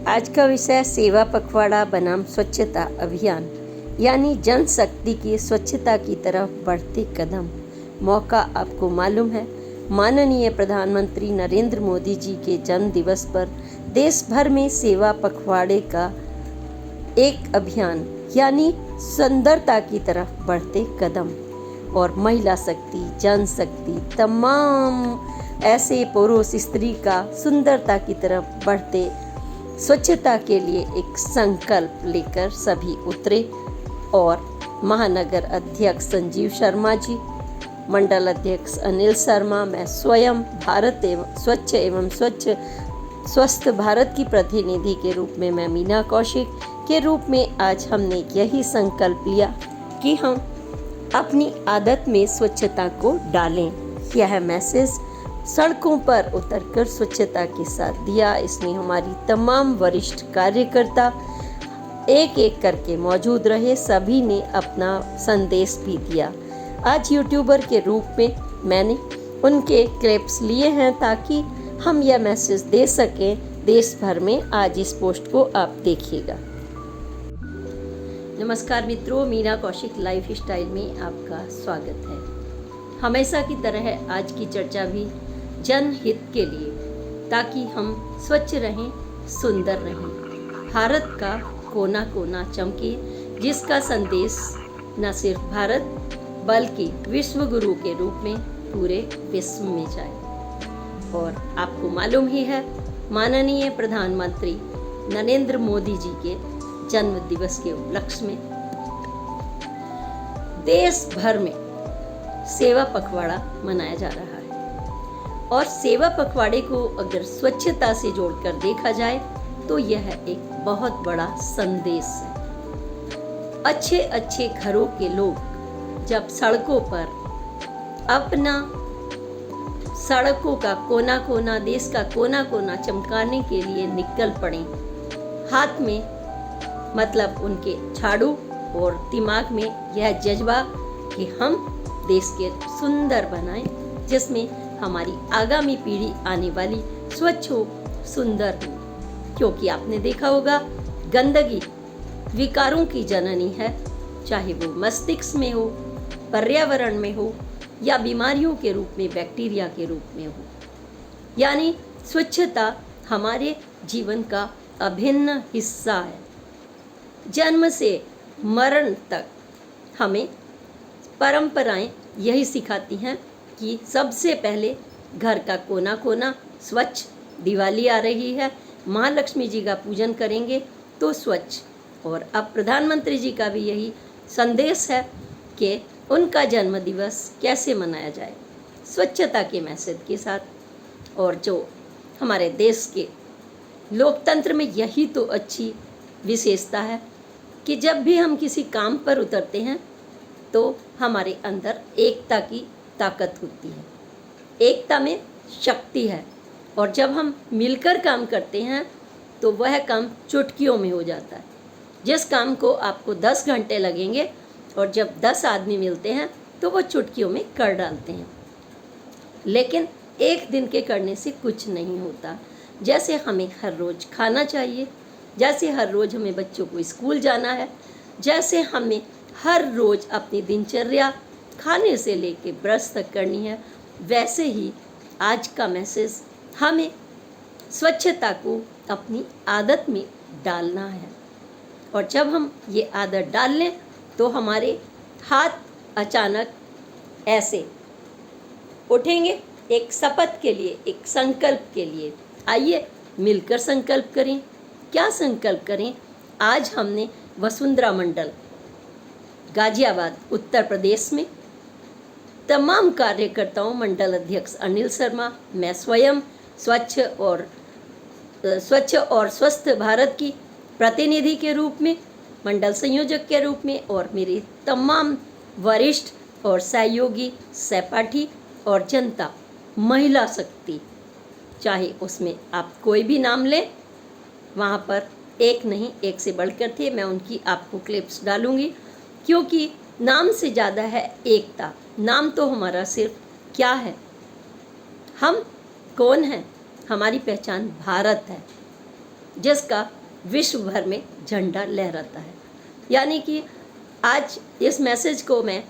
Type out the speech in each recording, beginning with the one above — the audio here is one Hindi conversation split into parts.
आज का विषय सेवा पखवाड़ा बनाम स्वच्छता अभियान यानी जन शक्ति की स्वच्छता की तरफ बढ़ते कदम। मौका आपको मालूम है, माननीय प्रधानमंत्री नरेंद्र मोदी जी के जन्म दिवस पर देश भर में सेवा पखवाड़े का एक अभियान यानी सुंदरता की तरफ बढ़ते कदम और महिला शक्ति, जन शक्ति, तमाम ऐसे पुरुष स्त्री का सुंदरता की तरफ बढ़ते स्वच्छता के लिए एक संकल्प लेकर सभी उतरे और महानगर अध्यक्ष संजीव शर्मा जी, मंडल अध्यक्ष अनिल शर्मा, मैं स्वयं भारत एवं स्वस्थ भारत की प्रतिनिधि के रूप में मैं मीना कौशिक के रूप में आज हमने यही संकल्प लिया कि हम अपनी आदत में स्वच्छता को डालें। यह मैसेज सड़कों पर उतरकर स्वच्छता के साथ दिया। इसमें हमारी तमाम वरिष्ठ कार्यकर्ता एक एक करके मौजूद रहे, सभी ने अपना संदेश भी दिया। आज यूट्यूबर के रूप में मैंने उनके क्लिप्स लिए हैं ताकि हम यह मैसेज दे सकें देश भर में। आज इस पोस्ट को आप देखिएगा। नमस्कार मित्रों, मीना कौशिक लाइफ स्टाइल में आपका स्वागत है। हमेशा की तरह आज की चर्चा भी जनहित के लिए, ताकि हम स्वच्छ रहें, सुंदर रहें, भारत का कोना कोना चमके, जिसका संदेश न सिर्फ भारत बल्कि विश्व गुरु के रूप में पूरे विश्व में जाए। और आपको मालूम ही है, माननीय प्रधानमंत्री नरेंद्र मोदी जी के जन्म दिवस के उपलक्ष्य में देश भर में सेवा पखवाड़ा मनाया जा रहा है। और सेवा पखवाड़े को अगर स्वच्छता से जोड़कर देखा जाए तो यह एक बहुत बड़ा संदेश है। अच्छे अच्छे घरों के लोग जब सड़कों पर अपना सड़कों का कोना कोना, देश का कोना कोना चमकाने के लिए निकल पड़े, हाथ में मतलब उनके झाड़ू और दिमाग में यह जज्बा कि हम देश के सुंदर बनाएं, जिसमें हमारी आगामी पीढ़ी आने वाली स्वच्छ हो, सुंदर हो। क्योंकि आपने देखा होगा, गंदगी विकारों की जननी है, चाहे वो मस्तिष्क में हो, पर्यावरण में हो या बीमारियों के रूप में, बैक्टीरिया के रूप में हो। यानी स्वच्छता हमारे जीवन का अभिन्न हिस्सा है। जन्म से मरण तक हमें परंपराएं यही सिखाती हैं कि सबसे पहले घर का कोना कोना स्वच्छ। दिवाली आ रही है, महालक्ष्मी जी का पूजन करेंगे तो स्वच्छ। और अब प्रधानमंत्री जी का भी यही संदेश है कि उनका जन्म दिवस कैसे मनाया जाए, स्वच्छता के मैसेज के साथ। और जो हमारे देश के लोकतंत्र में यही तो अच्छी विशेषता है कि जब भी हम किसी काम पर उतरते हैं तो हमारे अंदर एकता की ताकत होती है, एकता में शक्ति है। और जब हम मिलकर काम करते हैं तो वह काम चुटकियों में हो जाता है। जिस काम को आपको 10 घंटे लगेंगे और जब 10 आदमी मिलते हैं तो वो चुटकियों में कर डालते हैं। लेकिन एक दिन के करने से कुछ नहीं होता। जैसे हमें हर रोज़ खाना चाहिए, जैसे हर रोज़ हमें बच्चों को स्कूल जाना है, जैसे हमें हर रोज़ अपनी दिनचर्या खाने से लेके ब्रश तक करनी है, वैसे ही आज का मैसेज हमें स्वच्छता को अपनी आदत में डालना है। और जब हम ये आदत डाल लें तो हमारे हाथ अचानक ऐसे उठेंगे एक शपथ के लिए, एक संकल्प के लिए। आइए मिलकर संकल्प करें। क्या संकल्प करें? आज हमने वसुंधरा मंडल गाजियाबाद उत्तर प्रदेश में तमाम कार्यकर्ताओं, मंडल अध्यक्ष अनिल शर्मा, मैं स्वयं स्वच्छ और स्वस्थ भारत की प्रतिनिधि के रूप में, मंडल संयोजक के रूप में, और मेरे तमाम वरिष्ठ और सहयोगी, सहपाठी और जनता, महिला शक्ति, चाहे उसमें आप कोई भी नाम लें, वहाँ पर एक नहीं एक से बढ़कर थे। मैं उनकी आपको क्लिप्स डालूंगी, क्योंकि नाम से ज़्यादा है एकता। नाम तो हमारा सिर्फ क्या है, हम कौन हैं, हमारी पहचान भारत है। जिसका विश्व भर में झंडा लहराता है। यानी कि आज इस मैसेज को मैं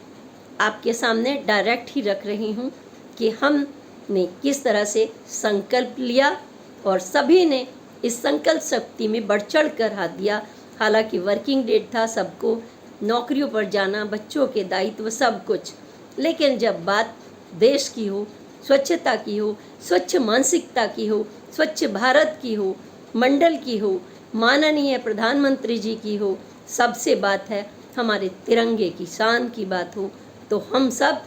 आपके सामने डायरेक्ट ही रख रही हूँ कि हमने किस तरह से संकल्प लिया और सभी ने इस संकल्प शक्ति में बढ़ चढ़ कर हाथ दिया। हालांकि वर्किंग डेट था, सबको नौकरियों पर जाना, बच्चों के दायित्व, सब कुछ, लेकिन जब बात देश की हो, स्वच्छता की हो, स्वच्छ मानसिकता की हो, स्वच्छ भारत की हो, मंडल की हो, माननीय प्रधानमंत्री जी की हो, सबसे बात है हमारे तिरंगे की शान की बात हो, तो हम सब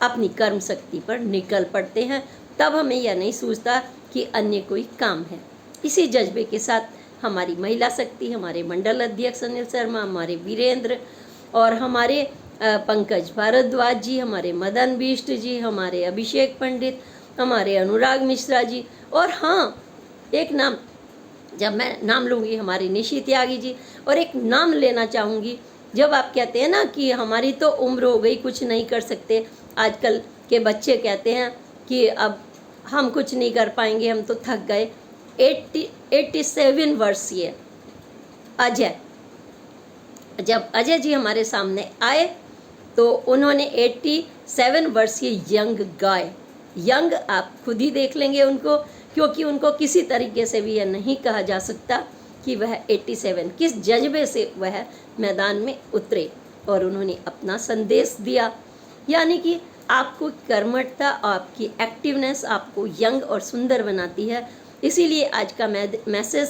अपनी कर्म शक्ति पर निकल पड़ते हैं। तब हमें यह नहीं सूझता कि अन्य कोई काम है। इसी जज्बे के साथ हमारी महिला शक्ति, हमारे मंडल अध्यक्ष अनिल शर्मा, हमारे वीरेंद्र और हमारे पंकज भारद्वाज जी, हमारे मदन बिष्ट जी, हमारे अभिषेक पंडित, हमारे अनुराग मिश्रा जी, और हाँ, एक नाम, जब मैं नाम लूँगी, हमारे निशी त्यागी जी, और एक नाम लेना चाहूँगी। जब आप कहते हैं ना कि हमारी तो उम्र हो गई, कुछ नहीं कर सकते, आजकल के बच्चे कहते हैं कि अब हम कुछ नहीं कर पाएंगे, हम तो थक गए। 87 वर्षीय अजय, जब अजय जी हमारे सामने आए तो उन्होंने 87 वर्षीय यंग गाय, यंग आप खुद ही देख लेंगे उनको, क्योंकि उनको किसी तरीके से भी यह नहीं कहा जा सकता कि वह 87 किस जज्बे से वह मैदान में उतरे और उन्होंने अपना संदेश दिया। यानी कि आपको कर्मठता, आपकी एक्टिवनेस आपको यंग और सुंदर बनाती है। इसीलिए आज का मैसेज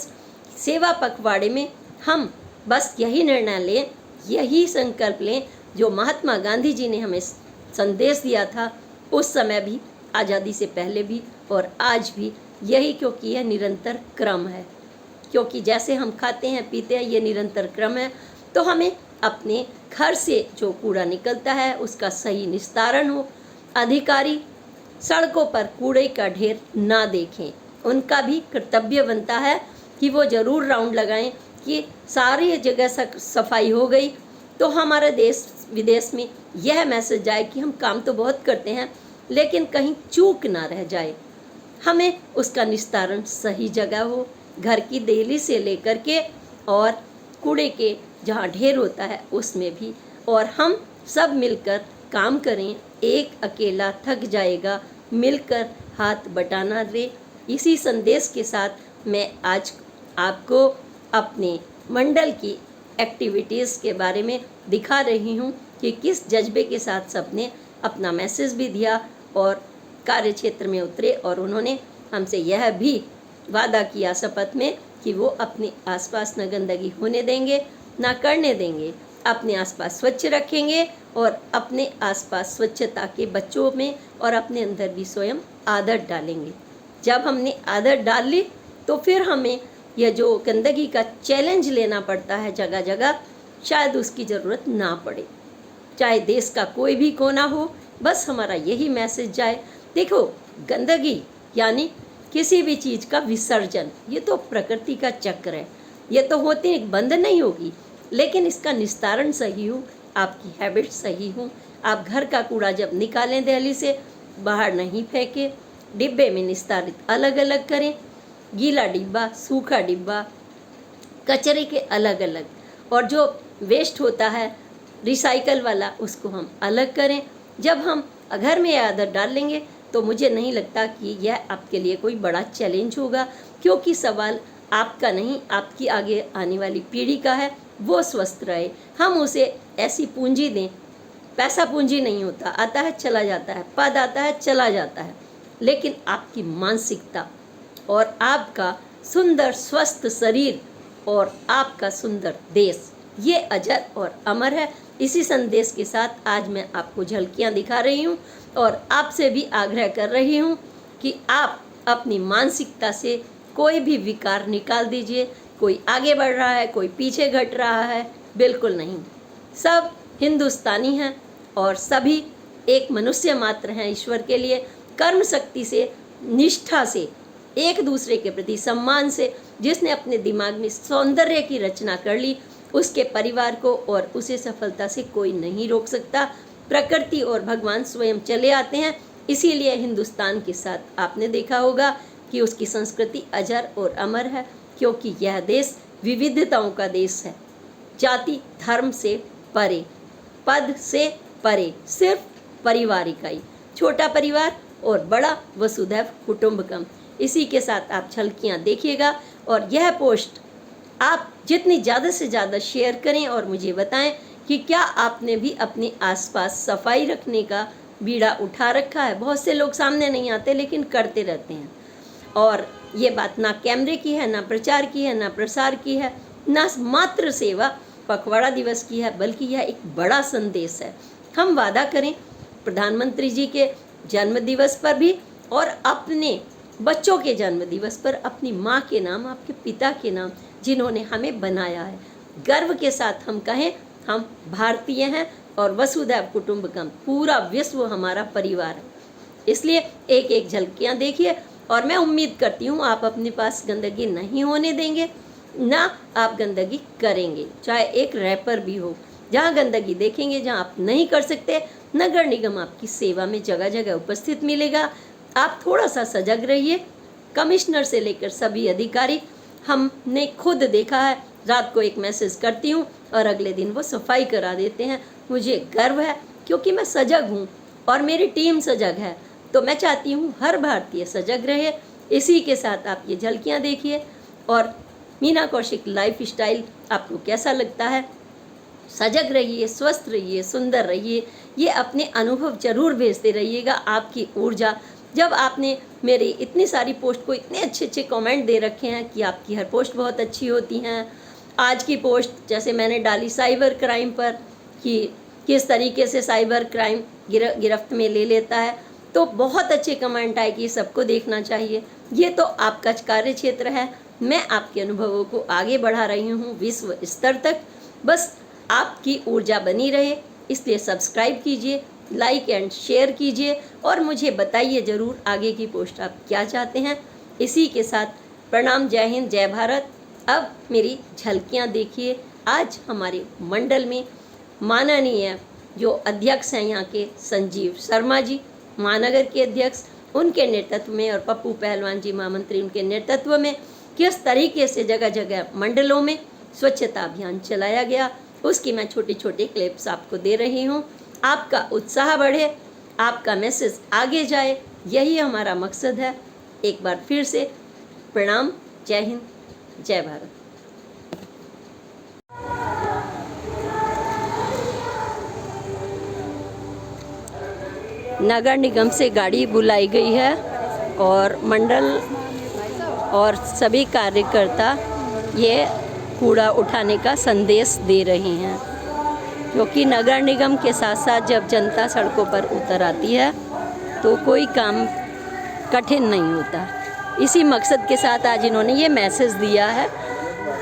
सेवा पखवाड़े में हम बस यही निर्णय लें, यही संकल्प लें जो महात्मा गांधी जी ने हमें संदेश दिया था उस समय भी, आज़ादी से पहले भी और आज भी, यही, क्योंकि यह निरंतर क्रम है। क्योंकि जैसे हम खाते हैं पीते हैं, ये निरंतर क्रम है। तो हमें अपने घर से जो कूड़ा निकलता है उसका सही निस्तारण हो। अधिकारी सड़कों पर कूड़े का ढेर ना देखें, उनका भी कर्तव्य बनता है कि वो ज़रूर राउंड लगाएं कि सारी जगह सफाई हो गई। तो हमारे देश विदेश में यह मैसेज जाए कि हम काम तो बहुत करते हैं लेकिन कहीं चूक ना रह जाए, हमें उसका निस्तारण सही जगह हो, घर की देहली से लेकर के और कूड़े के जहाँ ढेर होता है उसमें भी, और हम सब मिलकर काम करें। एक अकेला थक जाएगा, मिलकर हाथ बटाना दे। इसी संदेश के साथ मैं आज आपको अपने मंडल की एक्टिविटीज़ के बारे में दिखा रही हूँ कि किस जज्बे के साथ सबने अपना मैसेज भी दिया और कार्य क्षेत्र में उतरे, और उन्होंने हमसे यह भी वादा किया शपथ में कि वो अपने आसपास न गंदगी होने देंगे, ना करने देंगे, अपने आसपास स्वच्छ रखेंगे और अपने आसपास स्वच्छता के बच्चों में और अपने अंदर भी स्वयं आदत डालेंगे। जब हमने आदत डाल ली तो फिर हमें यह जो गंदगी का चैलेंज लेना पड़ता है जगह जगह, शायद उसकी ज़रूरत ना पड़े। चाहे देश का कोई भी कोना हो, बस हमारा यही मैसेज जाए। देखो, गंदगी यानी किसी भी चीज़ का विसर्जन, ये तो प्रकृति का चक्र है, ये तो होती बंद नहीं होगी, लेकिन इसका निस्तारण सही हो, आपकी हैबिट सही हो। आप घर का कूड़ा जब निकालें दहली से, बाहर नहीं फेंकें, डिब्बे में निस्तारित अलग अलग करें, गीला डिब्बा, सूखा डिब्बा, कचरे के अलग अलग, और जो वेस्ट होता है रिसाइकल वाला उसको हम अलग करें। जब हम घर में आदत डाल लेंगे तो मुझे नहीं लगता कि यह आपके लिए कोई बड़ा चैलेंज होगा, क्योंकि सवाल आपका नहीं, आपकी आगे आने वाली पीढ़ी का है, वो स्वस्थ रहे। हम उसे ऐसी पूंजी दें, पैसा पूंजी नहीं होता, आता है चला जाता है, पद आता है चला जाता है, लेकिन आपकी मानसिकता और आपका सुंदर स्वस्थ शरीर और आपका सुंदर देश, ये अजर और अमर है। इसी संदेश के साथ आज मैं आपको झलकियाँ दिखा रही हूँ और आपसे भी आग्रह कर रही हूँ कि आप अपनी मानसिकता से कोई भी विकार निकाल दीजिए। कोई आगे बढ़ रहा है, कोई पीछे घट रहा है, बिल्कुल नहीं। सब हिंदुस्तानी हैं और सभी एक मनुष्य मात्र हैं ईश्वर के लिए। कर्म शक्ति से, निष्ठा से, एक दूसरे के प्रति सम्मान से, जिसने अपने दिमाग में सौंदर्य की रचना कर ली, उसके परिवार को और उसे सफलता से कोई नहीं रोक सकता। प्रकृति और भगवान स्वयं चले आते हैं। इसीलिए हिंदुस्तान के साथ आपने देखा होगा कि उसकी संस्कृति अजर और अमर है। क्योंकि यह देश विविधताओं का देश है। जाति धर्म से परे, पद से परे, सिर्फ परिवार इकाई, छोटा परिवार और बड़ा वसुधैव कुटुंबकम। इसी के साथ आप झलकियाँ देखिएगा और यह पोस्ट आप जितनी ज़्यादा से ज़्यादा शेयर करें और मुझे बताएं कि क्या आपने भी अपने आसपास सफाई रखने का बीड़ा उठा रखा है। बहुत से लोग सामने नहीं आते लेकिन करते रहते हैं। और ये बात ना कैमरे की है, ना प्रचार की है, ना प्रसार की है, ना मात्र सेवा पखवाड़ा दिवस की है, बल्कि यह एक बड़ा संदेश है। हम वादा करें प्रधानमंत्री जी के जन्म दिवस पर भी और अपने बच्चों के जन्म दिवस पर अपनी माँ के नाम, आपके पिता के नाम, जिन्होंने हमें बनाया है, गर्व के साथ हम कहें हम भारतीय हैं और वसुधैव कुटुंबकम, पूरा विश्व हमारा परिवार है। इसलिए एक एक झलकियाँ देखिए और मैं उम्मीद करती हूँ आप अपने पास गंदगी नहीं होने देंगे, ना आप गंदगी करेंगे, चाहे एक रैपर भी हो। जहाँ गंदगी देखेंगे, जहाँ आप नहीं कर सकते, नगर निगम आपकी सेवा में जगह जगह उपस्थित मिलेगा। आप थोड़ा सा सजग रहिए। कमिश्नर से लेकर सभी अधिकारी, हमने खुद देखा है, रात को एक मैसेज करती हूँ और अगले दिन वो सफाई करा देते हैं। मुझे गर्व है क्योंकि मैं सजग हूँ और मेरी टीम सजग है, तो मैं चाहती हूँ हर भारतीय सजग रहे। इसी के साथ आप ये झलकियाँ देखिए और मीना कौशिक लाइफ स्टाइल आपको कैसा लगता है। सजग रहिए, स्वस्थ रहिए, सुंदर रहिए। ये अपने अनुभव जरूर भेजते रहिएगा। आपकी ऊर्जा, जब आपने मेरी इतनी सारी पोस्ट को इतने अच्छे अच्छे कमेंट दे रखे हैं कि आपकी हर पोस्ट बहुत अच्छी होती हैं। आज की पोस्ट जैसे मैंने डाली साइबर क्राइम पर कि किस तरीके से साइबर क्राइम गिरफ्त में ले लेता है, तो बहुत अच्छे कमेंट आए कि सबको देखना चाहिए। ये तो आपका कार्य क्षेत्र है, मैं आपके अनुभवों को आगे बढ़ा रही हूँ विश्व स्तर तक। बस आपकी ऊर्जा बनी रहे, इसलिए सब्सक्राइब कीजिए, लाइक एंड शेयर कीजिए और मुझे बताइए ज़रूर आगे की पोस्ट आप क्या चाहते हैं। इसी के साथ प्रणाम, जय हिंद, जय भारत। अब मेरी झलकियाँ देखिए। आज हमारे मंडल में माननीय जो अध्यक्ष हैं यहाँ के संजीव शर्मा जी, महानगर के अध्यक्ष, उनके नेतृत्व में, और पप्पू पहलवान जी महामंत्री, उनके नेतृत्व में किस तरीके से जगह जगह मंडलों में स्वच्छता अभियान चलाया गया, उसकी मैं छोटी छोटी क्लिप्स आपको दे रही हूँ। आपका उत्साह बढ़े, आपका मैसेज आगे जाए, यही हमारा मकसद है। एक बार फिर से प्रणाम, जय हिंद, जय भारत। नगर निगम से गाड़ी बुलाई गई है और मंडल और सभी कार्यकर्ता ये कूड़ा उठाने का संदेश दे रहे हैं, क्योंकि नगर निगम के साथ साथ जब जनता सड़कों पर उतर आती है तो कोई काम कठिन नहीं होता। इसी मकसद के साथ आज इन्होंने ये मैसेज दिया है।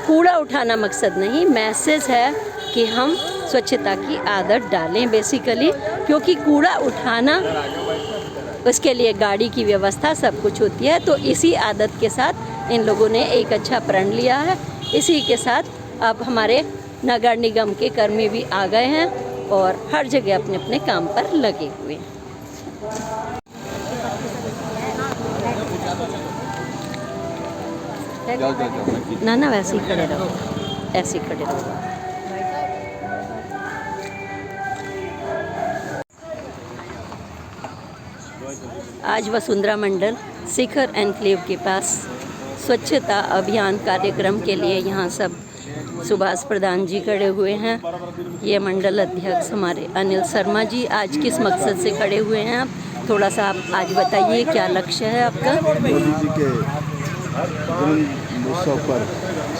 कूड़ा उठाना मकसद नहीं, मैसेज है कि हम स्वच्छता की आदत डालें बेसिकली, क्योंकि कूड़ा उठाना, उसके लिए गाड़ी की व्यवस्था सब कुछ होती है। तो इसी आदत के साथ इन लोगों ने एक अच्छा प्रण लिया है। इसी के साथ अब हमारे नगर निगम के कर्मी भी आ गए हैं और हर जगह अपने अपने काम पर लगे हुए हैं। ना वैसे ही खड़े रहो, ऐसे ही खड़े रहो। आज वसुंधरा मंडल शिखर एनक्लेव के पास स्वच्छता अभियान कार्यक्रम के लिए यहाँ सब सुभाष प्रधान जी खड़े हुए हैं। ये मंडल अध्यक्ष हमारे अनिल शर्मा जी। आज किस मकसद से खड़े हुए हैं आप, थोड़ा सा आप आज बताइए, क्या लक्ष्य है आपका? मोदी जी के जन्म उत्सव पर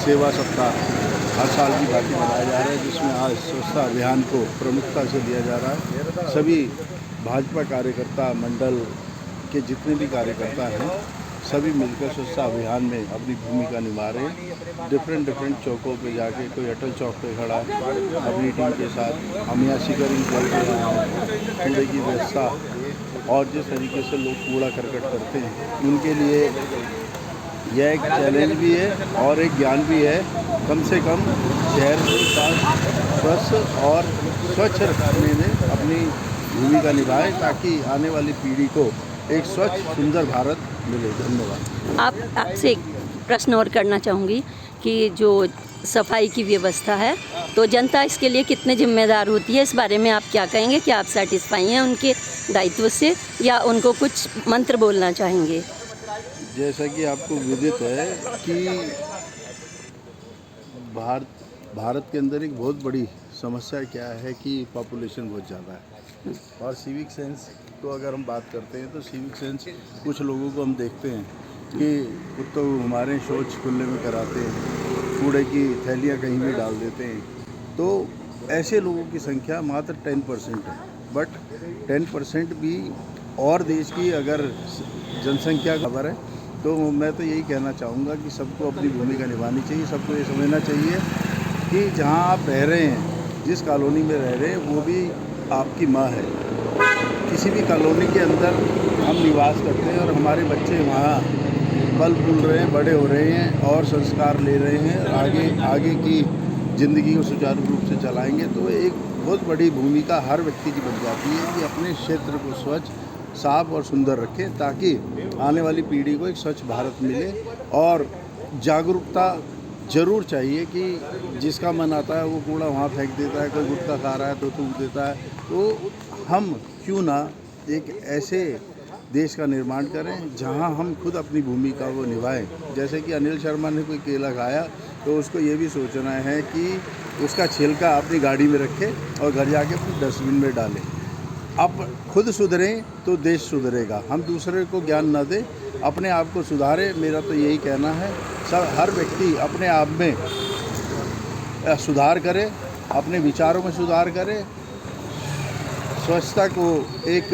सेवा सप्ताह हर साल की भांति मनाया जा रहा है, जिसमें आज स्वच्छता अभियान को प्रमुखता से लिया जा रहा है। सभी भाजपा कार्यकर्ता, मंडल के जितने भी कार्यकर्ता हैं, सभी मिलकर स्वच्छता अभियान में अपनी भूमिका निभा रहे हैं। डिफरेंट चौकों पे जाके, कोई अटल चौक पे खड़ा है अपनी टीम के साथ, हम यहाँ शिखर एनक्लेव के यहाँ कूड़े की व्यवस्था और जिस तरीके से लोग कूड़ा करकट करते हैं, उनके लिए यह एक चैलेंज भी है और एक ज्ञान भी है। कम से कम शहर के पास स्वस्थ और स्वच्छ रखने में अपनी भूमिका निभाए, ताकि आने वाली पीढ़ी को एक स्वच्छ सुंदर भारत मिले। धन्यवाद। आपसे प्रश्न और करना चाहूँगी कि जो सफाई की व्यवस्था है तो जनता इसके लिए कितने जिम्मेदार होती है, इस बारे में आप क्या कहेंगे? क्या आप सेटिस्फाई हैं उनके दायित्व से या उनको कुछ मंत्र बोलना चाहेंगे? जैसा कि आपको विदित है कि भारत के अंदर एक बहुत बड़ी समस्या क्या है कि पॉपुलेशन बहुत ज़्यादा है, और सिविक सेंस को अगर हम बात करते हैं तो सिविक सेंस कुछ लोगों को हम देखते हैं कि कुत्तों को हमारे शौच खुले में कराते हैं, कूड़े की थैलियाँ कहीं भी डाल देते हैं, तो ऐसे लोगों की संख्या मात्र 10% है। बट 10% भी और देश की अगर जनसंख्या खबर है तो मैं तो यही कहना चाहूँगा कि सबको अपनी भूमिका निभानी चाहिए। सबको ये समझना चाहिए कि जहाँ आप रह रहे हैं, जिस कॉलोनी में रह रहे हैं, वो भी आपकी माँ है। किसी भी कॉलोनी के अंदर हम निवास करते हैं और हमारे बच्चे वहाँ पल फूल रहे हैं, बड़े हो रहे हैं और संस्कार ले रहे हैं, आगे की ज़िंदगी को सुचारू रूप से चलाएंगे, तो एक बहुत बड़ी भूमिका हर व्यक्ति की बन जाती है कि अपने क्षेत्र को स्वच्छ, साफ और सुंदर रखें, ताकि आने वाली पीढ़ी को एक स्वच्छ भारत मिले। और जागरूकता ज़रूर चाहिए कि जिसका मन आता है वो कूड़ा वहाँ फेंक देता है, कोई गुटखा खा रहा है तो थूक देता है, तो हम क्यों ना एक ऐसे देश का निर्माण करें जहाँ हम खुद अपनी भूमिका को निभाएं। जैसे कि अनिल शर्मा ने कोई केला खाया तो उसको ये भी सोचना है कि उसका छिलका अपनी गाड़ी में रखे और घर जाके अपने डस्टबिन में डालें। आप खुद सुधरें तो देश सुधरेगा। हम दूसरे को ज्ञान न दें, अपने आप को सुधारें। मेरा तो यही कहना है, हर व्यक्ति अपने आप में सुधार करे, अपने विचारों में सुधार करे, स्वच्छता को एक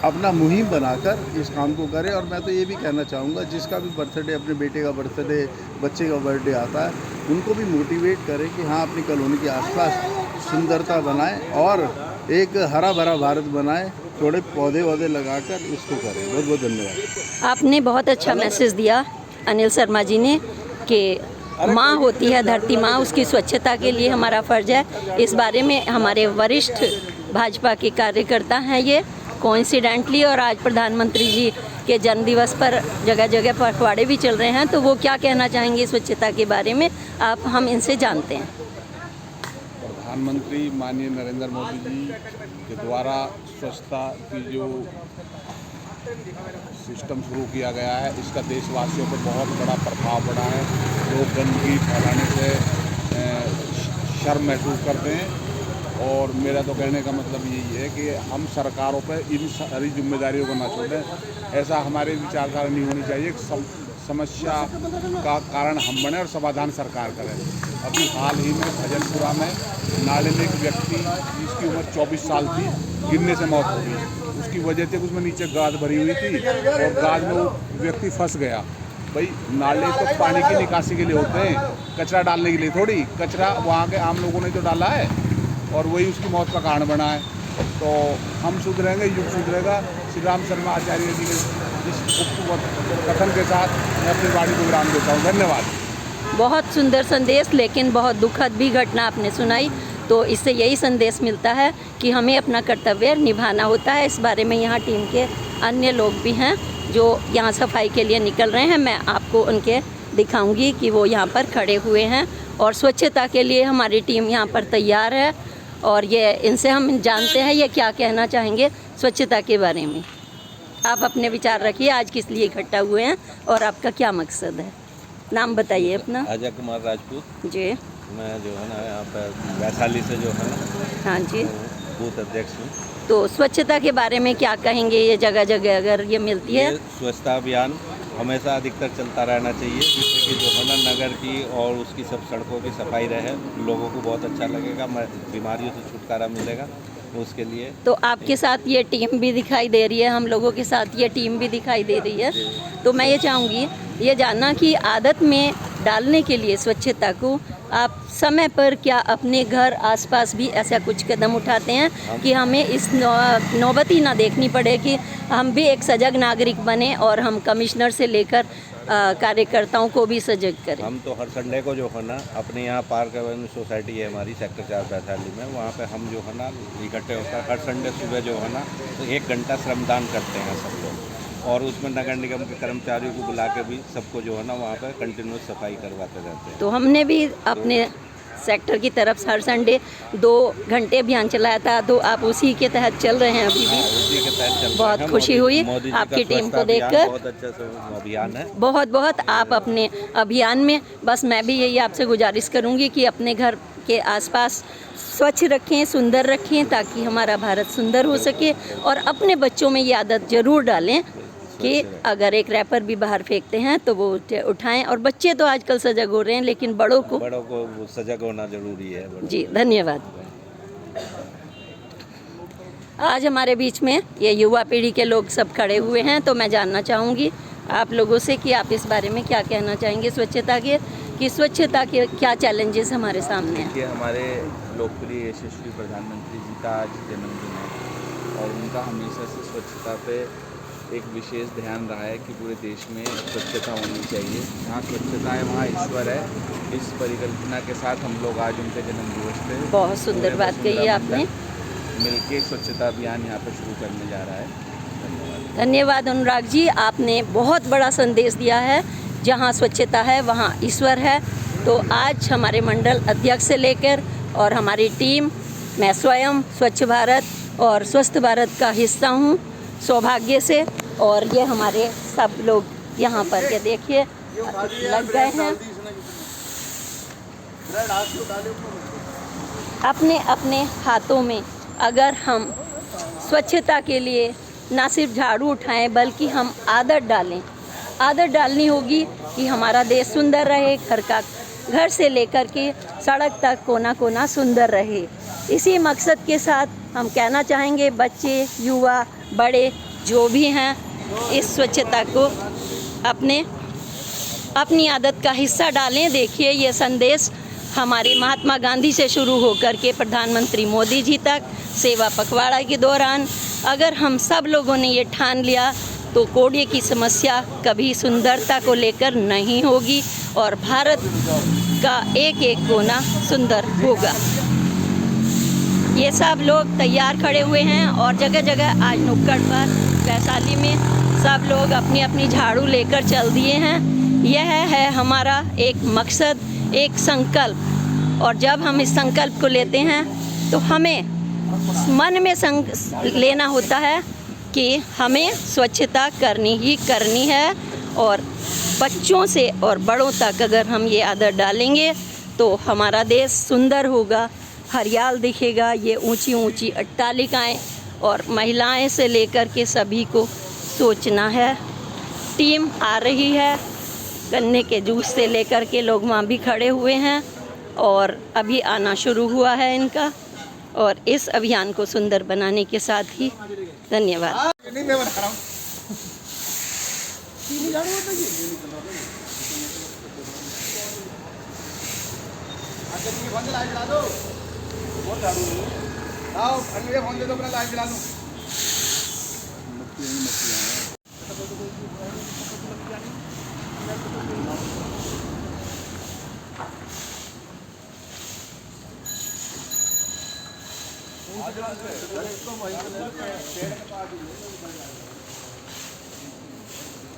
अपना मुहिम बनाकर इस काम को करे। और मैं तो ये भी कहना चाहूँगा, जिसका भी बर्थडे, अपने बेटे का बर्थडे, बच्चे का बर्थडे आता है, उनको भी मोटिवेट करें कि हाँ, अपनी कॉलोनी के आसपास सुंदरता बनाएं और एक हरा भरा भारत बनाएं, थोड़े पौधे वौधे लगाकर इसको करें। बहुत बहुत धन्यवाद। आपने बहुत अच्छा मैसेज दिया अनिल शर्मा जी ने कि माँ होती है धरती माँ, उसकी स्वच्छता के लिए हमारा फ़र्ज है। इस बारे में हमारे वरिष्ठ भाजपा के कार्यकर्ता हैं ये कोइंसिडेंटली, और आज प्रधानमंत्री जी के जन्मदिवस पर जगह जगह पखवाड़े भी चल रहे हैं, तो वो क्या कहना चाहेंगे स्वच्छता के बारे में, हम इनसे जानते हैं। प्रधानमंत्री माननीय नरेंद्र मोदी जी के द्वारा स्वच्छता की जो सिस्टम शुरू किया गया है, इसका देशवासियों पर बहुत बड़ा प्रभाव पड़ा है। लोग गंदगी फैलाने से शर्म महसूस करते हैं, और मेरा तो कहने का मतलब यही है कि हम सरकारों पर इन सारी जिम्मेदारियों को ना छोड़ें। ऐसा हमारे विचारधारा नहीं होनी चाहिए। समस्या का कारण हम बने और समाधान सरकार करे। अभी हाल ही में भजनपुरा में नाले में एक व्यक्ति जिसकी उम्र 24 साल थी, गिरने से मौत हो गई। उसकी वजह थी कि उसमें नीचे गाद भरी हुई थी और गाद में वो व्यक्ति फंस गया। भाई, नाले तो पानी की निकासी के लिए होते हैं, कचरा डालने के लिए थोड़ी। कचरा वहाँ के आम लोगों ने तो डाला है और वही उसकी मौत का कारण बना है। तो हम सुधरेंगे, युग सुधरेगा। श्री राम शर्मा आचार्य जी के इस कथन के साथ मैं अपनी वाणी को विराम देता हूँ। धन्यवाद। बहुत सुंदर संदेश, लेकिन बहुत दुखद भी घटना आपने सुनाई। तो इससे यही संदेश मिलता है कि हमें अपना कर्तव्य निभाना होता है। इस बारे में यहाँ टीम के अन्य लोग भी हैं जो यहाँ सफाई के लिए निकल रहे हैं। मैं आपको उनके दिखाऊंगी कि वो यहाँ पर खड़े हुए हैं और स्वच्छता के लिए हमारी टीम यहाँ पर तैयार है। और ये इनसे हम जानते हैं ये क्या कहना चाहेंगे स्वच्छता के बारे में। आप अपने विचार रखिए, आज किस लिए इकट्ठा हुए हैं और आपका क्या मकसद है? नाम बताइए अपना। अजय कुमार राजपूत जी। मैं जो है ना यहाँ पर वैशाली से जो है ना, हाँ जी। बूथ अध्यक्ष हूँ। तो स्वच्छता के बारे में क्या कहेंगे? ये जगह जगह अगर ये मिलती है, ये स्वच्छता अभियान हमेशा अधिकतर चलता रहना चाहिए, जिससे कि जो है ना नगर की और उसकी सब सड़कों की सफाई रहे। लोगों को बहुत अच्छा लगेगा, बीमारियों से छुटकारा मिलेगा उसके लिए। तो आपके साथ ये टीम भी दिखाई दे रही है, हम लोगों के साथ ये टीम भी दिखाई दे रही है। तो मैं ये चाहूँगी ये जानना कि आदत में डालने के लिए स्वच्छता को आप समय पर क्या अपने घर आसपास भी ऐसा कुछ कदम उठाते हैं कि हमें इस नौबत ही ना देखनी पड़े कि हम भी एक सजग नागरिक बने और हम कमिश्नर से लेकर कार्यकर्ताओं को भी सजग करें? हम तो हर संडे को जो है ना अपने यहाँ पार्क एवेन्यू सोसाइटी है हमारी, सेक्टर 4 वैशाली में, वहाँ पे हम जो है ना इकट्ठे होकर हर संडे सुबह जो है ना तो 1 घंटा श्रमदान करते हैं सब लोग। और उसमें नगर निगम के कर्मचारियों को बुला के भी सबको जो है ना वहाँ पर कंटिन्यूस सफाई करवाते रहते हैं। तो हमने भी अपने सेक्टर की तरफ से हर संडे 2 घंटे अभियान चलाया था, तो आप उसी के तहत चल रहे हैं अभी भी। उसी के तहत चल रहे बहुत हैं। खुशी हुई मोदी जी का आपकी टीम स्वच्छता को अभियान देखकर। बहुत अच्छा से अभियान है। बहुत बहुत आप अपने अभियान में, बस मैं भी यही आपसे गुजारिश करूंगी कि अपने घर के आसपास स्वच्छ रखें, सुंदर रखें, ताकि हमारा भारत सुंदर हो सके। और अपने बच्चों में ये आदत ज़रूर डालें कि अगर एक रैपर भी बाहर फेंकते हैं तो वो उठाएं। और बच्चे तो आजकल सजग हो रहे हैं, लेकिन बड़ों को सजग होना जरूरी है। जी धन्यवाद। आज हमारे बीच में ये युवा पीढ़ी के लोग सब खड़े हुए हैं, तो मैं जानना चाहूँगी आप लोगों से कि आप इस बारे में क्या कहना चाहेंगे स्वच्छता के, कि स्वच्छता के क्या चैलेंजेस हमारे सामने हैं। देखिए, हमारे लोकप्रिय यशस्वी प्रधानमंत्री जी का आज जन्मदिन है और उनका हमेशा से स्वच्छता पे एक विशेष ध्यान रहा है कि पूरे देश में स्वच्छता होनी चाहिए। जहाँ स्वच्छता है वहाँ ईश्वर है। इस परिकल्पना के साथ हम लोग आज उनके जन्मदिवस पे बहुत सुंदर बात कही है आपने। मिलके स्वच्छता अभियान यहाँ पर शुरू करने जा रहा है। धन्यवाद। धन्यवाद अनुराग जी, आपने बहुत बड़ा संदेश दिया है। जहाँ स्वच्छता है वहाँ ईश्वर है। तो आज हमारे मंडल अध्यक्ष से लेकर और हमारी टीम, मैं स्वयं स्वच्छ भारत और स्वस्थ भारत का हिस्सा हूँ सौभाग्य से। और ये हमारे सब लोग यहाँ पर के देखिए लग गए हैं अपने अपने हाथों में। अगर हम स्वच्छता के लिए ना सिर्फ झाड़ू उठाएं बल्कि हम आदत डालें। आदत डालनी होगी कि हमारा देश सुंदर रहे, घर से लेकर के सड़क तक कोना कोना सुंदर रहे। इसी मकसद के साथ हम कहना चाहेंगे बच्चे, युवा, बड़े जो भी हैं, इस स्वच्छता को अपनी आदत का हिस्सा डालें। देखिए ये संदेश हमारे महात्मा गांधी से शुरू होकर के प्रधानमंत्री मोदी जी तक सेवा पखवाड़ा के दौरान अगर हम सब लोगों ने ये ठान लिया तो कोड़िए की समस्या कभी सुंदरता को लेकर नहीं होगी और भारत का एक एक कोना सुंदर होगा। ये सब लोग तैयार खड़े हुए हैं और जगह जगह आज नुक्कड़ पर वैशाली में सब लोग अपनी अपनी झाड़ू लेकर चल दिए हैं। यह है हमारा एक मकसद, एक संकल्प। और जब हम इस संकल्प को लेते हैं तो हमें मन में लेना होता है कि हमें स्वच्छता करनी ही करनी है। और बच्चों से और बड़ों तक अगर हम ये आदत डालेंगे तो हमारा देश सुंदर होगा, हरियाल दिखेगा। ये ऊंची ऊंची अट्टालिकाएं और महिलाएं से लेकर के सभी को सोचना है। टीम आ रही है, गन्ने के जूस से लेकर के लोग वहाँ भी खड़े हुए हैं और अभी आना शुरू हुआ है इनका। और इस अभियान को सुंदर बनाने के साथ ही धन्यवाद।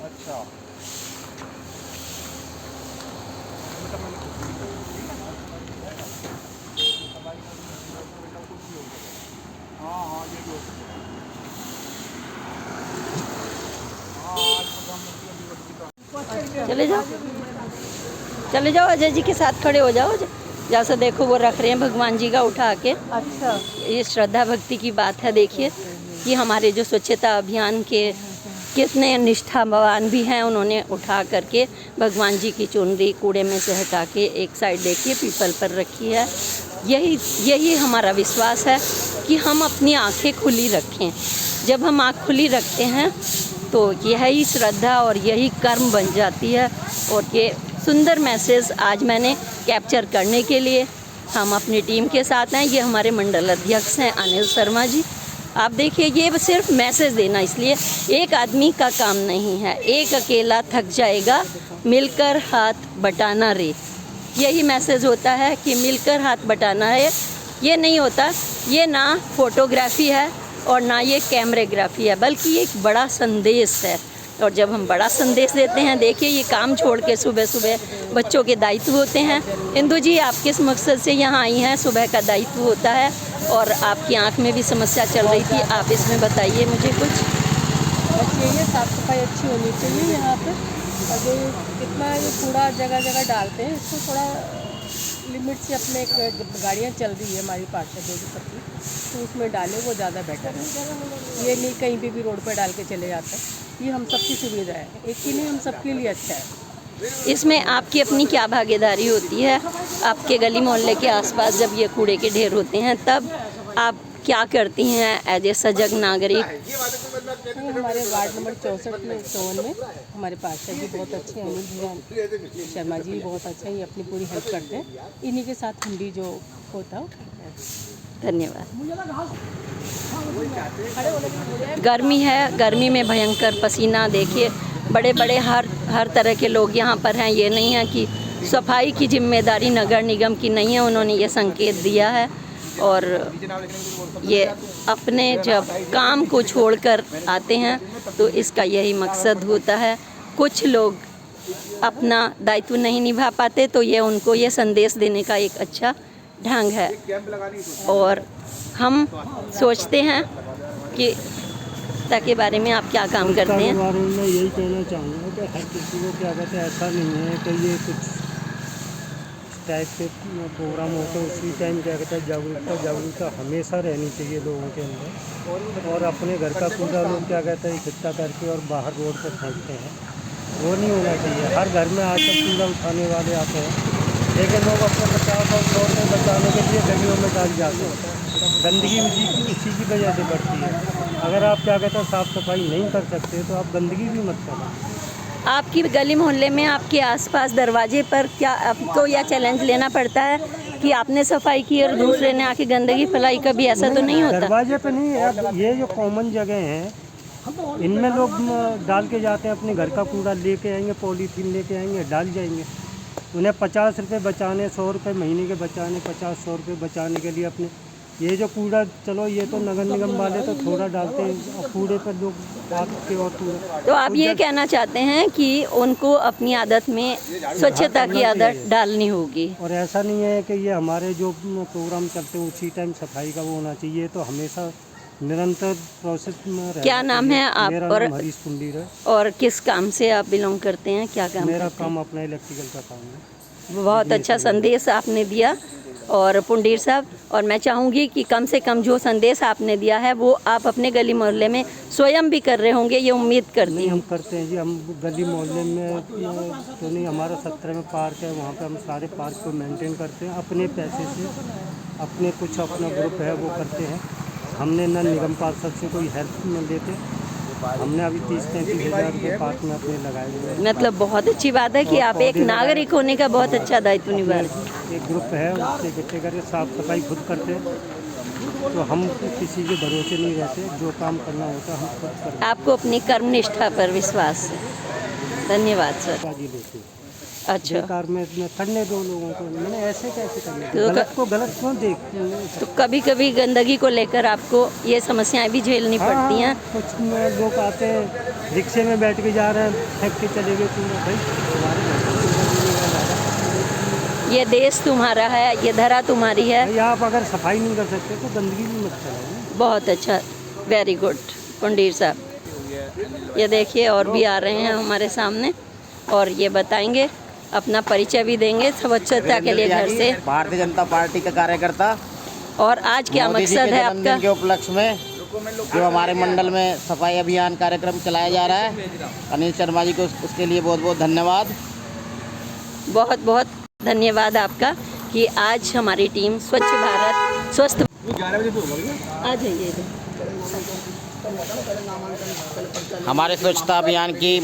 अच्छा, चले जाओ अजय जी के साथ खड़े हो जाओ। जैसा देखो वो रख रहे हैं भगवान जी का उठा के। अच्छा, ये श्रद्धा भक्ति की बात है। देखिए कि हमारे जो स्वच्छता अभियान के कितने निष्ठावान भी हैं, उन्होंने उठा करके भगवान जी की चुनरी कूड़े में से हटा के एक साइड देखिए पीपल पर रखी है। यही हमारा विश्वास है कि हम अपनी आंखें खुली रखें। जब हम आँख खुली रखते हैं तो यही श्रद्धा और यही कर्म बन जाती है। और ये सुंदर मैसेज आज मैंने कैप्चर करने के लिए हम अपनी टीम के साथ हैं। ये हमारे मंडल अध्यक्ष हैं अनिल शर्मा जी। आप देखिए ये सिर्फ मैसेज देना, इसलिए एक आदमी का काम नहीं है, एक अकेला थक जाएगा, मिलकर हाथ बटाना रे। यही मैसेज होता है कि मिलकर हाथ बटाना है। ये नहीं होता, ये ना फोटोग्राफी है और ना ये कैमरेग्राफी है, बल्कि एक बड़ा संदेश है। और जब हम बड़ा संदेश देते हैं, देखिए ये काम छोड़ के सुबह सुबह बच्चों के दायित्व होते हैं। इंदु जी, आप किस मकसद से यहाँ आई हैं? सुबह का दायित्व होता है और आपकी आंख में भी समस्या चल रही थी, आप इसमें बताइए मुझे कुछ। बस यही है, साफ़ सफाई अच्छी होनी चाहिए यहाँ पे। और जो कितना ये कूड़ा जगह जगह डालते हैं, इसको थोड़ा लिमिट से अपने गाड़ियाँ चल रही है हमारी पार्षद जो भी सबकी, तो उसमें डालें, वो ज़्यादा बेटर है। ये नहीं कहीं पे भी रोड पे डाल के चले जाते हैं। ये हम सबकी सुविधा है, एक ही नहीं, हम सबके लिए अच्छा है। इसमें आपकी अपनी क्या भागीदारी होती है? आपके गली मोहल्ले के आसपास जब ये कूड़े के ढेर होते हैं, तब आप क्या करती हैं एज ए सजग नागरिक? हमारे वार्ड नंबर 64 में 54 में हमारे पार्षद जी बहुत अच्छे हैं, अनिल शर्मा जी बहुत अच्छा है, ये अपनी पूरी हेल्प करते हैं। इन्हीं के साथ हम भी जो होता है। धन्यवाद। गर्मी है, गर्मी में भयंकर पसीना, देखिए बड़े बड़े हर तरह के लोग यहाँ पर हैं। ये नहीं है कि सफाई की जिम्मेदारी नगर निगम की नहीं है, उन्होंने ये संकेत दिया है। और ये अपने जब काम को छोड़कर आते हैं तो इसका यही मकसद होता है। कुछ लोग अपना दायित्व नहीं निभा पाते, तो ये उनको ये संदेश देने का एक अच्छा ढंग है। और हम सोचते हैं कि के बारे में आप क्या काम करते हैं? बारे में मैं यही कहना चाहूँगा कि हर किसी को क्या कहते हैं, ऐसा नहीं है कि ये कुछ टाइप के प्रोग्राम होते हैं उसी टाइम क्या कहते हैं जागरूकता हमेशा रहनी चाहिए लोगों के अंदर। और अपने घर का कूड़ा लोग क्या कहते हैं इकट्ठा करके और बाहर रोड पर फेंकते हैं, वो नहीं होना चाहिए। हर घर में आजकल कूड़ा उठाने वाले आते हैं, लेकिन लोग अपने बचाव और शोर में बचाने के लिए गलियों में डाल जाते हैं। गंदगी उसी की वजह से बढ़ती है। अगर आप क्या कहते हैं साफ़ सफाई नहीं कर सकते तो आप गंदगी भी मत करें। आपकी गली मोहल्ले में आपके आसपास दरवाजे पर क्या आपको यह चैलेंज लेना पड़ता है कि आपने सफाई की और दूसरे ने आके गंदगी फैलाई? कभी ऐसा तो नहीं होता? दरवाजे पे नहीं, अब ये जो कॉमन जगह हैं इनमें लोग डाल के जाते हैं, अपने घर का कूड़ा लेके आएंगे, पॉलीथीन लेके आएंगे, डाल जाएंगे। उन्हें 50 रुपये बचाने, 100 रुपये महीने के बचाने, 50-100 रुपये बचाने के लिए अपने ये जो कूड़ा, चलो ये तो नगर निगम वाले तो थोड़ा डालते हैं, और कूड़े पर लोग बात के और कूड़ा। तो आप ये कहना चाहते हैं कि उनको अपनी आदत में स्वच्छता की आदत डालनी होगी? और ऐसा नहीं है कि ये हमारे जो प्रोग्राम चलते हैं उसी टाइम सफाई का वो होना चाहिए, तो हमेशा निरंतर प्रोसेस में रहना। क्या नाम है आप? मेरा और नाम हरीश पुंडीर है। और किस काम से आप बिलोंग करते हैं? क्या काम? मेरा काम अपना इलेक्ट्रिकल का काम है। बहुत अच्छा संदेश आपने दिया और पुंडीर साहब, और मैं चाहूँगी कि कम से कम जो संदेश आपने दिया है वो आप अपने गली मोहल्ले में स्वयं भी कर रहे होंगे, ये उम्मीद करती नहीं, हूँ। हम करते हैं जी। हम गली मोहल्ले में तो नहीं, हमारा 17 में पार्क है, वहाँ पे हम सारे पार्क को मेंटेन करते हैं अपने पैसे से। अपने कुछ अपना ग्रुप है वो करते हैं, हमने न निगम पार्षद से कोई हेल्प नहीं लेते। हमने अभी 30-33 हज़ार रुपये पार्क में अपने लगाए हुए हैं। मतलब बहुत अच्छी बात है कि आप एक नागरिक होने का बहुत अच्छा दायित्व निभा रहे हैं। एक ग्रुप है, उससे इकट्ठे करके साफ सफाई खुद करते हैं, तो हम किसी के भरोसे नहीं रहते। जो काम करना होता है हम खुद करते हैं। आपको अपनी कर्मनिष्ठा पर विश्वास है। धन्यवाद सर। बाजी लेते हैं। अच्छा, बेकार में करने दो लोगों को, मैंने ऐसे कैसे करने तो गलत को गलत क्यों देखते हैं? तो कभी कभी गंदगी को लेकर आपको ये समस्याएं भी झेलनी पड़ती हैं? कुछ लोग आते हैं रिक्शे में बैठ के जा रहे हैं, फेंक के चले गए कूड़ा। भाई तुम्हारे ये देश तुम्हारा है, ये धरा तुम्हारी है। भाई आप अगर सफाई नहीं कर सकते तो गंदगी भी मत फैलाओ। बहुत अच्छा, वेरी गुड पुंडीर साहब। ये देखिए और भी आ रहे हैं हमारे सामने और ये बताएंगे, अपना परिचय भी देंगे स्वच्छता के लिए घर से। भारतीय जनता पार्टी का कार्यकर्ता। और आज क्या मोदी जी मकसद के है जन्मदिन आपका? के उपलक्ष्य में जो हमारे मंडल में सफाई अभियान कार्यक्रम चलाया जा रहा है, अनिल शर्मा जी को उसके लिए बहुत बहुत धन्यवाद। बहुत बहुत धन्यवाद आपका कि आज हमारी टीम स्वच्छ भारत स्वस्थ। आ जाइए। हमारे स्वच्छता अभियान की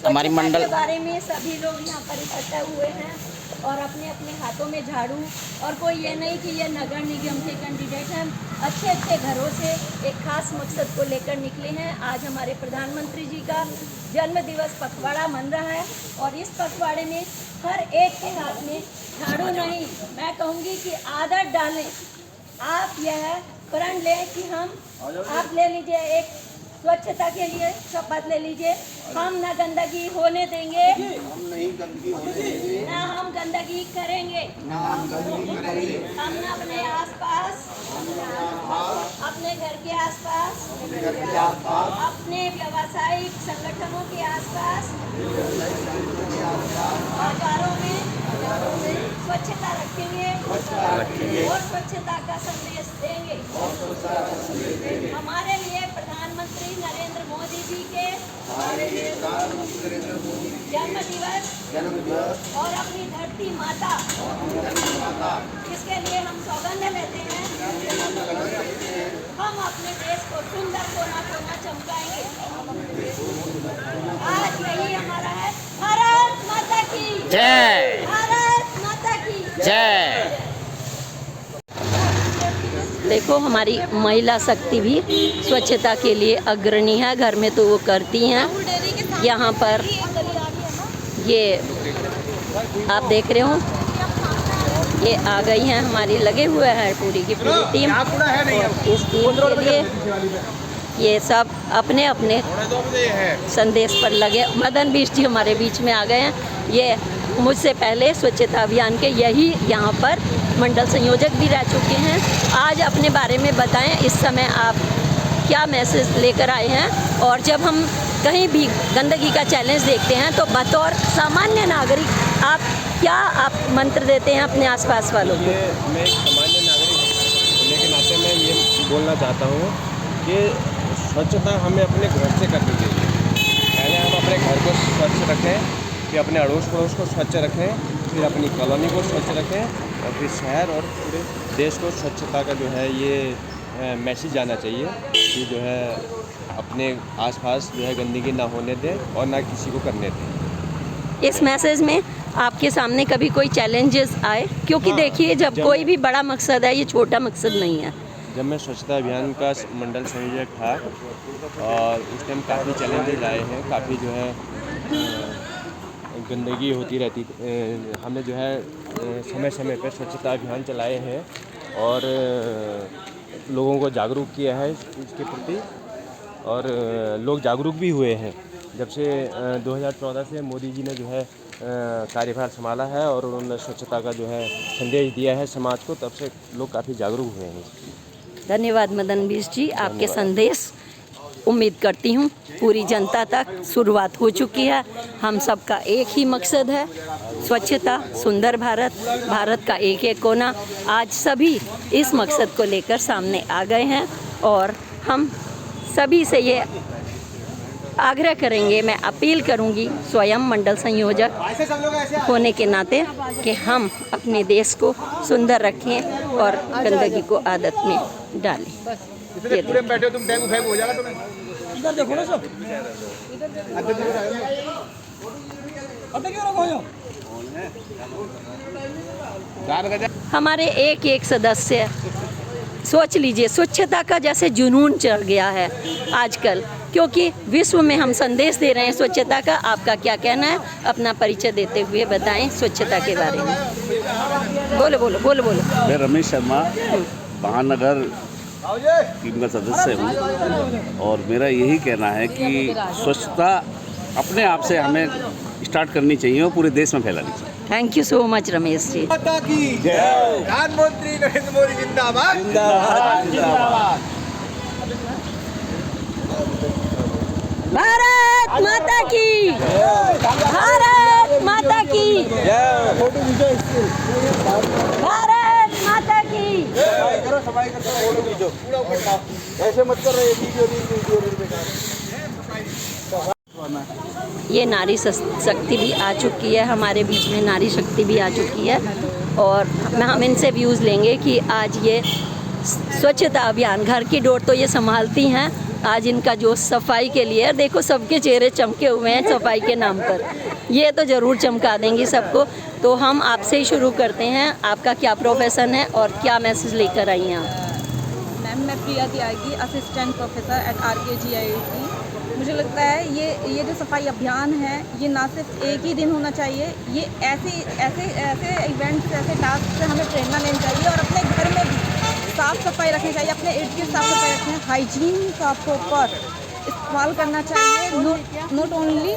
हमारी मंडल के बारे में सभी लोग यहाँ पर इकट्ठा हुए हैं और अपने अपने हाथों में झाड़ू, और कोई ये नहीं कि ये नगर निगम के कैंडिडेट हैं, अच्छे अच्छे घरों से एक खास मकसद को लेकर निकले हैं। आज हमारे प्रधानमंत्री जी का जन्म दिवस पखवाड़ा मन रहा है और इस पखवाड़े में हर एक के हाथ में झाड़ू नहीं, मैं कहूँगी कि आदत डालें। आप यह प्रण लें कि हम, आप ले लीजिए एक स्वच्छता के लिए शपथ ले लीजिए। हम न गंदगी होने देंगे, ना हम गंदगी करेंगे, हम न अपने आसपास, अपने घर के आसपास, अपने व्यावसायिक संगठनों के आसपास, बाजारों में स्वच्छता रखेंगे और स्वच्छता का संदेश देंगे। हमारे लिए प्रधानमंत्री नरेंद्र मोदी जी के जन्म दिवस और अपनी धरती माता, इसके लिए हम सौगंध लेते हैं। हम अपने देश को सुंदर कोना कोना चमकाएंगे। आज यही हमारा है। भारत माता की जय। भारत माता की जय। देखो हमारी महिला शक्ति भी स्वच्छता के लिए अग्रणी है। घर में तो वो करती हैं। यहाँ पर ये आप देख रहे हो, ये आ गई हैं हमारी, लगे हुए हैं पूरी की पूरी टीम। और इस टीम के लिए ये सब अपने अपने संदेश पर लगे। मदन बीश जी हमारे बीच में आ गए हैं। ये मुझसे पहले स्वच्छता अभियान के यही यहाँ पर मंडल संयोजक भी रह चुके हैं। आज अपने बारे में बताएं, इस समय आप क्या मैसेज लेकर आए हैं। और जब हम कहीं भी गंदगी का चैलेंज देखते हैं तो बतौर सामान्य नागरिक आप मंत्र देते हैं अपने आसपास वालों को? मैं एक सामान्य नागरिक होने के नाते मैं ये बोलना चाहता हूँ कि स्वच्छता हमें अपने घर से करनी चाहिए। पहले हम अपने घर को स्वच्छ रखें, फिर अपने अड़ोस पड़ोस को स्वच्छ रखें, फिर अपनी कॉलोनी को स्वच्छ रखें और फिर शहर और पूरे देश को स्वच्छता का जो है ये मैसेज जाना चाहिए कि जो है अपने आसपास जो है गंदगी ना होने दें और ना किसी को करने दें। इस मैसेज में आपके सामने कभी कोई चैलेंजेस आए? क्योंकि देखिए जब कोई भी बड़ा मकसद है, ये छोटा मकसद नहीं है। जब मैं स्वच्छता अभियान का मंडल संयोजक था और उस टाइम काफ़ी चैलेंजेस आए हैं, काफ़ी जो है गंदगी होती रहती। हमने जो है समय समय पर स्वच्छता अभियान चलाए हैं और लोगों को जागरूक किया है इसके प्रति और लोग जागरूक भी हुए हैं। जब से 2014 से मोदी जी ने जो है कार्यभार संभाला है और उन्होंने स्वच्छता का जो है संदेश दिया है समाज को, तब से लोग काफ़ी जागरूक हुए हैं। धन्यवाद मदन बीश जी, आपके संदेश उम्मीद करती हूँ पूरी जनता तक शुरुआत हो चुकी है। हम सबका एक ही मकसद है, स्वच्छता, सुंदर भारत, भारत का एक एक कोना। आज सभी इस मकसद को लेकर सामने आ गए हैं और हम सभी से ये आग्रह करेंगे, मैं अपील करूंगी स्वयं मंडल संयोजक होने के नाते कि हम अपने देश को सुंदर रखें और गंदगी को आदत में डालें। पूरे में बैठे हो तुम, डेंगू फेंगू हो जाएगा तुम्हें। इधर देखो ना सब, हमारे एक एक सदस्य सोच लीजिए, स्वच्छता का जैसे जुनून चढ़ गया है आजकल, क्योंकि विश्व में हम संदेश दे रहे हैं स्वच्छता का। आपका क्या कहना है? अपना परिचय देते हुए बताएं स्वच्छता के बारे में। बोलो बोलो बोलो बोलो। मैं रमेश शर्मा महानगर टीम का सदस्य हूँ और मेरा यही कहना है कि स्वच्छता अपने आप से हमें स्टार्ट करनी चाहिए और पूरे देश में फैलानी चाहिए। Thank you so much Ramesh ji. प्रधानमंत्री नरेंद्र मोदी जिंदाबाद जिंदाबाद जिंदाबाद। भारत माता की, भारत माता की, भारत माता की। ऐसे मत कर रहे वीडियो। ये नारी शक्ति भी आ चुकी है हमारे बीच में, नारी शक्ति भी आ चुकी है और हम इनसे व्यूज़ लेंगे कि आज ये स्वच्छता अभियान, घर की डोर तो ये संभालती हैं, आज इनका जो सफाई के लिए, देखो सबके चेहरे चमके हुए हैं सफाई के नाम पर, ये तो ज़रूर चमका देंगी सबको। तो हम आपसे ही शुरू करते हैं, आपका क्या प्रोफेशन है और क्या मैसेज लेकर आई हैं आप? मैम, मैं प्रिया त्यागी, असिस्टेंट प्रोफेसर एट RKGIIT। मुझे लगता है ये जो सफाई अभियान है, ये ना सिर्फ एक ही दिन होना चाहिए, ये ऐसे इवेंट्स, ऐसे टास्क से हमें प्रेरणा लेनी चाहिए और अपने घर में भी साफ़ सफाई रखनी चाहिए, अपने इर्द गिर्द साफ सफाई रखें, हाइजीन का प्रॉपर इस्तेमाल करना चाहिए। नॉट ओनली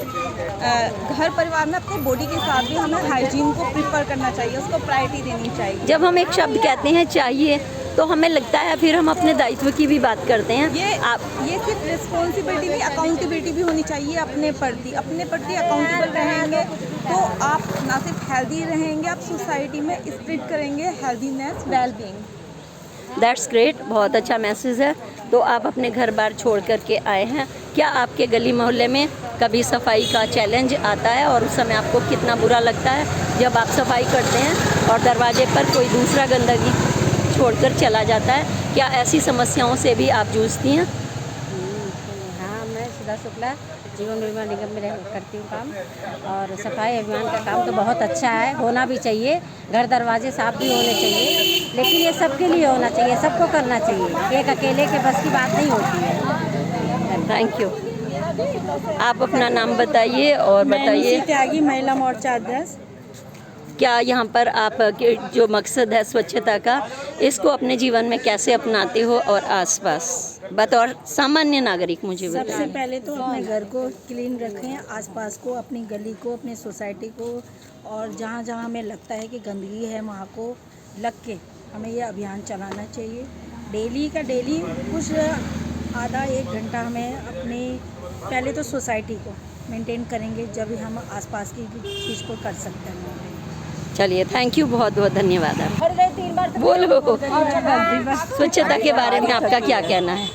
घर परिवार में, अपने बॉडी के साथ भी हमें हाइजीन को प्रिफर करना चाहिए, उसको प्रायोरिटी देनी चाहिए। जब हम एक शब्द कहते हैं चाहिए, तो हमें लगता है फिर हम अपने दायित्व की भी बात करते हैं। ये सिर्फ रिस्पॉन्सिबिलिटी नहीं, अकाउंटेबिलिटी भी होनी चाहिए अपने प्रति अकाउंटेबल रहेंगे तो आप ना सिर्फ हेल्दी रहेंगे, आप सोसाइटी में स्प्रेड करेंगे healthiness, well being. That's great, बहुत अच्छा मैसेज है। तो आप अपने घर बार छोड़ कर के आए हैं, क्या आपके गली मोहल्ले में कभी सफाई का चैलेंज आता है और उस समय आपको कितना बुरा लगता है जब आप सफाई करते हैं और दरवाजे पर कोई दूसरा गंदगी छोड़कर चला जाता है? क्या ऐसी समस्याओं से भी आप जूझती हैं? हाँ, मैं सुधा शुक्ला जीवन निर्माण निगम में करती हूँ काम, और सफाई अभियान का काम तो बहुत अच्छा है, होना भी चाहिए। घर दरवाजे साफ भी होने चाहिए, लेकिन ये सबके लिए होना चाहिए, सबको करना चाहिए, एक अकेले के बस की बात नहीं होती है। Thank you. आप अपना नाम बताइए और बताइए त्यागी, महिला मोर्चा अध्यक्ष। क्या यहाँ पर आप जो मकसद है स्वच्छता का, इसको अपने जीवन में कैसे अपनाते हो और आसपास बतौर सामान्य नागरिक मुझे बताइए। सबसे पहले तो अपने घर को क्लीन रखें, आसपास को, अपनी गली को, अपनी सोसाइटी को, और जहाँ जहाँ हमें लगता है कि गंदगी है वहाँ को लग के हमें ये अभियान चलाना चाहिए। डेली कुछ आधा एक घंटा हमें अपनी पहले तो सोसाइटी को मेंटेन करेंगे, जब भी हम आसपास की चीज़ को कर सकते हैं। चलिए, थैंक यू, बहुत बहुत धन्यवाद। आप बोलो, स्वच्छता के बारे में आपका क्या कहना है?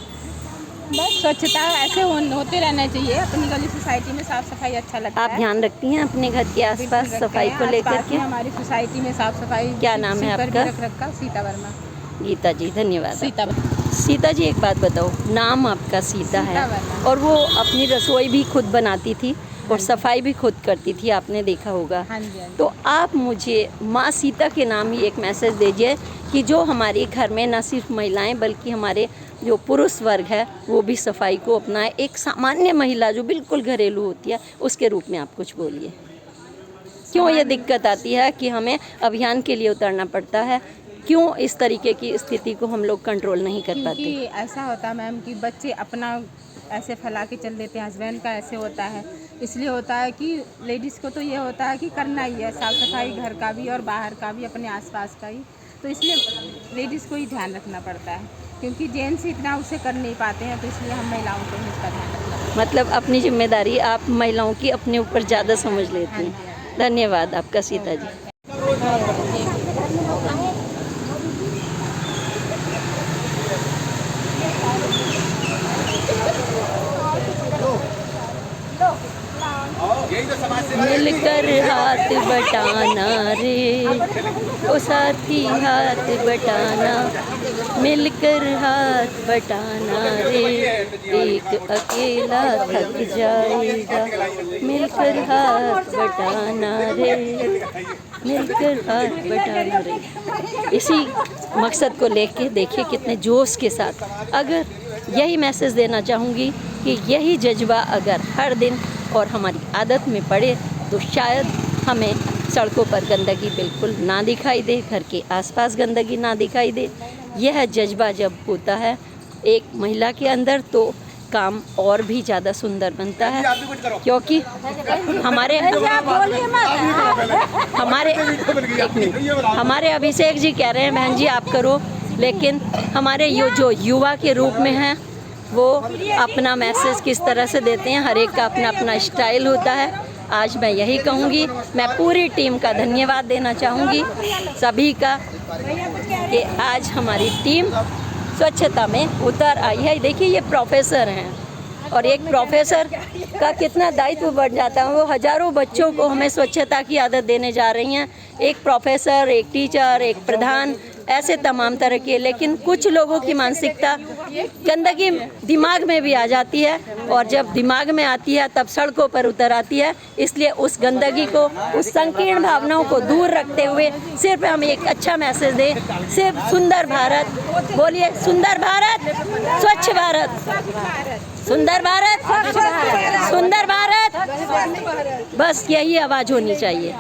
बस स्वच्छता ऐसे होते रहना चाहिए। अपनी गली सोसाइटी में साफ सफाई अच्छा लगता है। आप ध्यान रखती हैं अपने घर के आसपास सफाई को लेकर के? हमारी सोसाइटी में साफ सफाई। क्या नाम है आपका? रखा सीता वर्मा। गीता जी, धन्यवाद। सीता जी, एक बात बताओ, नाम आपका सीता है और वो अपनी रसोई भी खुद बनाती थी और सफाई भी खुद करती थी, आपने देखा होगा। हाँ जी। तो आप मुझे माँ सीता के नाम ही एक मैसेज दीजिए कि जो हमारे घर में न सिर्फ महिलाएं बल्कि हमारे जो पुरुष वर्ग है वो भी सफाई को अपनाए। एक सामान्य महिला जो बिल्कुल घरेलू होती है उसके रूप में आप कुछ बोलिए। क्यों ये दिक्कत आती है कि हमें अभियान के लिए उतरना पड़ता है? क्यों इस तरीके की स्थिति को हम लोग कंट्रोल नहीं कर पाते? क्योंकि ऐसा होता है मैम कि बच्चे अपना ऐसे फैला के चल देते हैं, हस्बैंड का ऐसे होता है, इसलिए होता है कि लेडीज़ को तो ये होता है कि करना ही है साफ़ सफाई, घर का भी और बाहर का भी, अपने आसपास का ही। तो इसलिए लेडीज़ को ही ध्यान रखना पड़ता है, क्योंकि जेंट्स इतना उसे कर नहीं पाते हैं, तो इसलिए हम महिलाओं को ही इसका ध्यान रखना पड़ता है। मतलब अपनी जिम्मेदारी आप महिलाओं की अपने ऊपर ज़्यादा समझ लेती हैं। धन्यवाद आपका सीता जी। मिलकर हाथ बटाना रे, ओ साथी हाथ बटाना, मिलकर हाथ बटाना रे, एक अकेला थक जाएगा, मिलकर हाथ बटाना रे, मिलकर हाथ बटाना रे। इसी मकसद को लेके देखिए कितने जोश के साथ, अगर यही मैसेज देना चाहूँगी कि यही जज्बा अगर हर दिन और हमारी आदत में पड़े तो शायद हमें सड़कों पर गंदगी बिल्कुल ना दिखाई दे, घर के आसपास गंदगी ना दिखाई दे। यह जज्बा जब होता है एक महिला के अंदर तो काम और भी ज़्यादा सुंदर बनता है, क्योंकि हमारे अभिषेक जी कह रहे हैं बहन जी आप करो, लेकिन हमारे जो युवा के रूप में हैं वो अपना मैसेज किस तरह से देते हैं, हर एक का अपना अपना स्टाइल होता है। आज मैं यही कहूँगी, मैं पूरी टीम का धन्यवाद देना चाहूँगी सभी का कि आज हमारी टीम स्वच्छता में उतर आई है। देखिए ये प्रोफेसर हैं और एक प्रोफेसर का कितना दायित्व बढ़ जाता है, वो हज़ारों बच्चों को हमें स्वच्छता की आदत देने जा रही हैं। एक प्रोफेसर, एक टीचर, एक प्रधान, ऐसे तमाम तरह के। लेकिन कुछ लोगों की मानसिकता गंदगी दिमाग में भी आ जाती है और जब दिमाग में आती है तब सड़कों पर उतर आती है। इसलिए उस गंदगी को, उस संकीर्ण भावनाओं को दूर रखते हुए सिर्फ हम एक अच्छा मैसेज दें, सिर्फ सुंदर भारत, बोलिए सुंदर भारत, स्वच्छ भारत, सुंदर भारत, सुंदर भारत, बस यही आवाज़ होनी चाहिए।